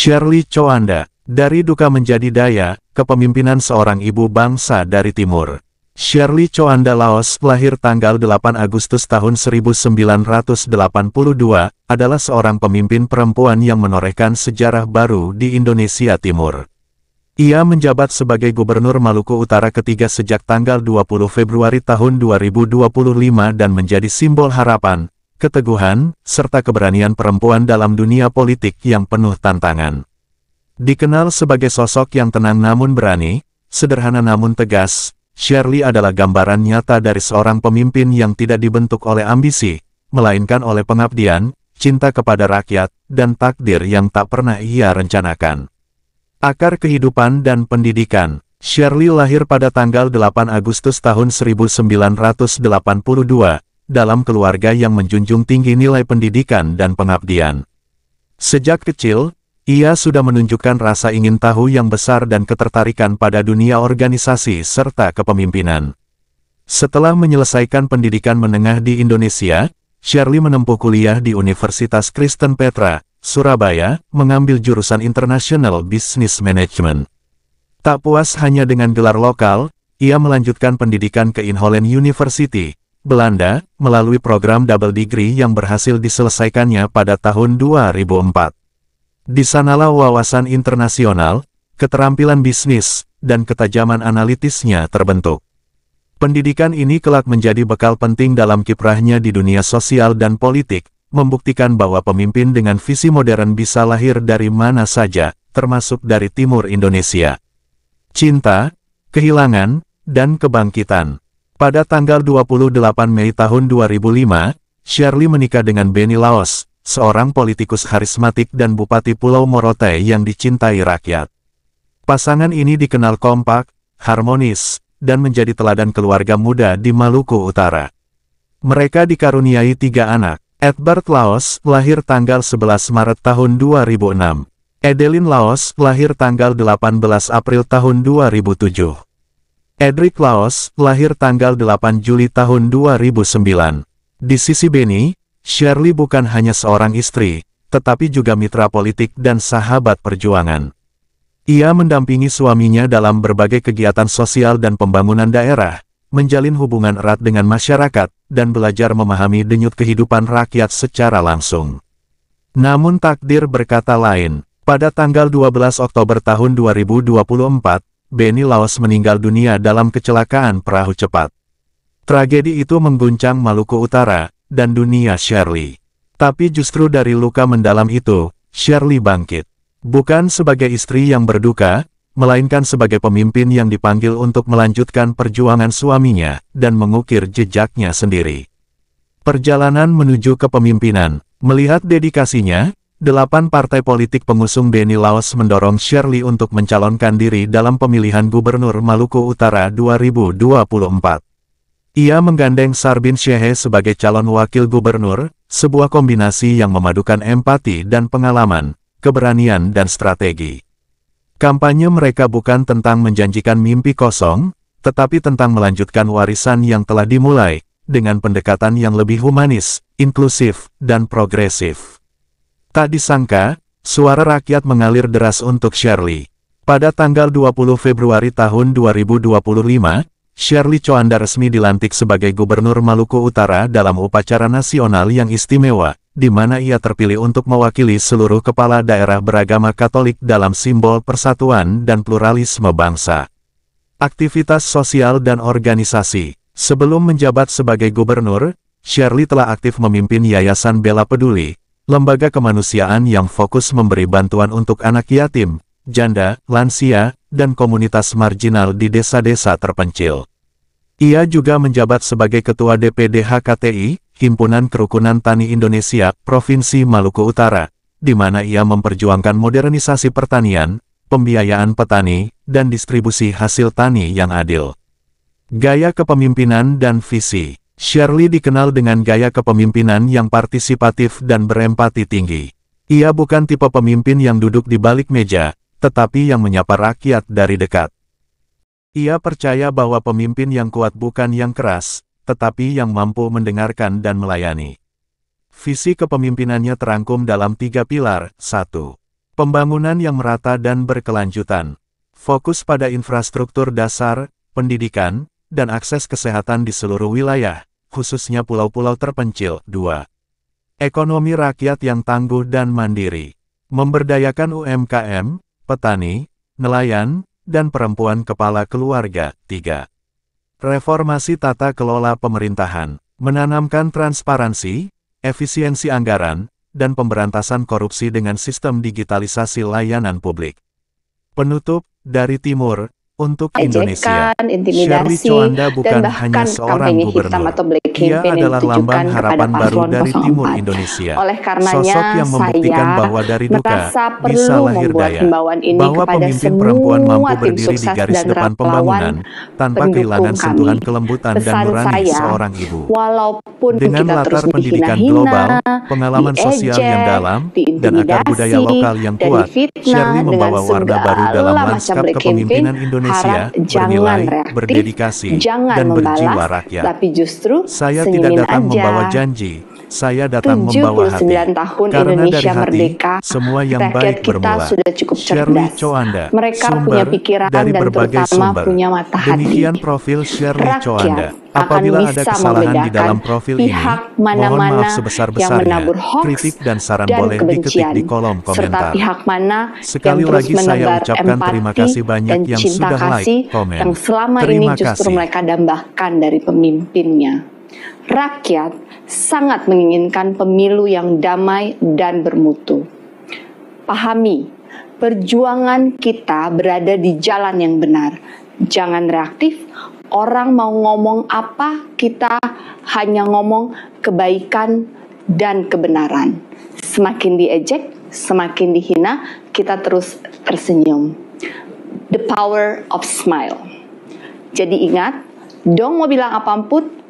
Shirley Choanda, dari duka menjadi daya, kepemimpinan seorang ibu bangsa dari Timur. Shirley Choanda Laos, lahir tanggal 8 Agustus tahun 1982, adalah seorang pemimpin perempuan yang menorehkan sejarah baru di Indonesia Timur. Ia menjabat sebagai Gubernur Maluku Utara ketiga sejak tanggal 20 Februari tahun 2025 dan menjadi simbol harapan, keteguhan, serta keberanian perempuan dalam dunia politik yang penuh tantangan. Dikenal sebagai sosok yang tenang namun berani, sederhana namun tegas, Shirley adalah gambaran nyata dari seorang pemimpin yang tidak dibentuk oleh ambisi, melainkan oleh pengabdian, cinta kepada rakyat, dan takdir yang tak pernah ia rencanakan. Akar kehidupan dan pendidikan. Shirley lahir pada tanggal 8 Agustus tahun 1982, dalam keluarga yang menjunjung tinggi nilai pendidikan dan pengabdian. Sejak kecil, ia sudah menunjukkan rasa ingin tahu yang besar dan ketertarikan pada dunia organisasi serta kepemimpinan. Setelah menyelesaikan pendidikan menengah di Indonesia, Shirley menempuh kuliah di Universitas Kristen Petra, Surabaya, mengambil jurusan International Business Management. Tak puas hanya dengan gelar lokal, ia melanjutkan pendidikan ke Inholen University, Belanda, melalui program double degree yang berhasil diselesaikannya pada tahun 2004. Di sanalah wawasan internasional, keterampilan bisnis, dan ketajaman analitisnya terbentuk. Pendidikan ini kelak menjadi bekal penting dalam kiprahnya di dunia sosial dan politik, membuktikan bahwa pemimpin dengan visi modern bisa lahir dari mana saja, termasuk dari timur Indonesia. Cinta, kehilangan, dan kebangkitan. Pada tanggal 28 Mei tahun 2005, Shirley menikah dengan Benny Laos, seorang politikus karismatik dan Bupati Pulau Morotai yang dicintai rakyat. Pasangan ini dikenal kompak, harmonis, dan menjadi teladan keluarga muda di Maluku Utara. Mereka dikaruniai 3 anak. Edward Laos, lahir tanggal 11 Maret tahun 2006. Edeline Laos, lahir tanggal 18 April tahun 2007. Edric Laos, lahir tanggal 8 Juli tahun 2009. Di sisi Benny, Shirley bukan hanya seorang istri, tetapi juga mitra politik dan sahabat perjuangan. Ia mendampingi suaminya dalam berbagai kegiatan sosial dan pembangunan daerah, menjalin hubungan erat dengan masyarakat, dan belajar memahami denyut kehidupan rakyat secara langsung. Namun takdir berkata lain. Pada tanggal 12 Oktober tahun 2024, Benny Laos meninggal dunia dalam kecelakaan perahu cepat. Tragedi itu mengguncang Maluku Utara, dan dunia Shirley. Tapi justru dari luka mendalam itu, Shirley bangkit. Bukan sebagai istri yang berduka, melainkan sebagai pemimpin yang dipanggil untuk melanjutkan perjuangan suaminya, dan mengukir jejaknya sendiri. Perjalanan menuju kepemimpinan. Melihat dedikasinya, 8 partai politik pengusung Benny Laos mendorong Shirley untuk mencalonkan diri dalam pemilihan Gubernur Maluku Utara 2024. Ia menggandeng Sarbin Shehe sebagai calon wakil gubernur, sebuah kombinasi yang memadukan empati dan pengalaman, keberanian dan strategi. Kampanye mereka bukan tentang menjanjikan mimpi kosong, tetapi tentang melanjutkan warisan yang telah dimulai, dengan pendekatan yang lebih humanis, inklusif, dan progresif. Tak disangka, suara rakyat mengalir deras untuk Shirley. Pada tanggal 20 Februari tahun 2025, Shirley Choanda resmi dilantik sebagai Gubernur Maluku Utara dalam upacara nasional yang istimewa, di mana ia terpilih untuk mewakili seluruh kepala daerah beragama Katolik dalam simbol persatuan dan pluralisme bangsa. Aktivitas sosial dan organisasi. Sebelum menjabat sebagai gubernur, Shirley telah aktif memimpin Yayasan Bela Peduli, lembaga kemanusiaan yang fokus memberi bantuan untuk anak yatim, janda, lansia, dan komunitas marginal di desa-desa terpencil. Ia juga menjabat sebagai Ketua DPD HKTI, Himpunan Kerukunan Tani Indonesia, Provinsi Maluku Utara, di mana ia memperjuangkan modernisasi pertanian, pembiayaan petani, dan distribusi hasil tani yang adil. Gaya kepemimpinan dan visi. Shirley dikenal dengan gaya kepemimpinan yang partisipatif dan berempati tinggi. Ia bukan tipe pemimpin yang duduk di balik meja, tetapi yang menyapa rakyat dari dekat. Ia percaya bahwa pemimpin yang kuat bukan yang keras, tetapi yang mampu mendengarkan dan melayani. Visi kepemimpinannya terangkum dalam 3 pilar. 1. Pembangunan yang merata dan berkelanjutan. Fokus pada infrastruktur dasar, pendidikan, dan akses kesehatan di seluruh wilayah, khususnya pulau-pulau terpencil. 2. Ekonomi rakyat yang tangguh dan mandiri. Memberdayakan UMKM, petani, nelayan, dan perempuan kepala keluarga. 3. Reformasi tata kelola pemerintahan. Menanamkan transparansi, efisiensi anggaran, dan pemberantasan korupsi dengan sistem digitalisasi layanan publik. Penutup, dari Timur, untuk Indonesia. Ejekan, Shirley intimidasi, Choanda dan bukan bahkan hanya seorang kampanye hitam gubernur. atau black Ia campaign yang adalah lambang ditujukan harapan kepada baru paslon dari Timur 04. Indonesia. Oleh karenanya, Sosok yang membuktikan saya bahwa dari duka merasa bisa perlu lahir membuat daya. himbauan ini Bahwa kepada pemimpin perempuan semua mampu tim berdiri di sukses garis dan depan relawan pembangunan, tanpa pendukung kehilangan kami. sentuhan kelembutan dan Pesan nurani saya, seorang ibu. walaupun Dengan kita terus latar pendidikan dihina-hina, global, pengalaman sosial yang diejek, dalam, dan akar budaya diintimidasi, lokal yang dan kuat, difitnah Shirley dengan membawa warna baru dalam segala macam lanskap black campaign, kepemimpinan Indonesia, harap jangan bernilai, reaktif, berdedikasi, jangan dan berjiwa membalas, rakyat. tapi justru Saya tidak senyumin datang membawa aja. janji, saya datang membawa hati. 79 tahun Karena dari Indonesia hati, merdeka, semua yang rakyat baik kita bermula. sudah cukup Shirley cerdas. Choanda, Mereka punya sumber pikiran dari dan berbagai terutama sumber. punya mata hati. Demikian profil Shirley Choanda. Rakyat Apabila akan ada bisa kesalahan di membedakan dalam profil ini, pihak mohon mana-mana maaf yang sebesar-besarnya. menabur hoaks Kritik dan saran dan boleh diketik kebencian, di kolom serta komentar. pihak mana Sekali yang terus lagi saya menebar ucapkan terima empati kasih banyak dan yang cinta sudah like, kasih komen. yang selama ini Terima justru kasih. mereka dambakan dari pemimpinnya. Rakyat sangat menginginkan pemilu yang damai dan bermutu. Pahami, perjuangan kita berada di jalan yang benar. Jangan reaktif, orang mau ngomong apa, kita hanya ngomong kebaikan dan kebenaran. Semakin diejek, semakin dihina, kita terus tersenyum. The power of smile. Jadi ingat, dong mau bilang apapun,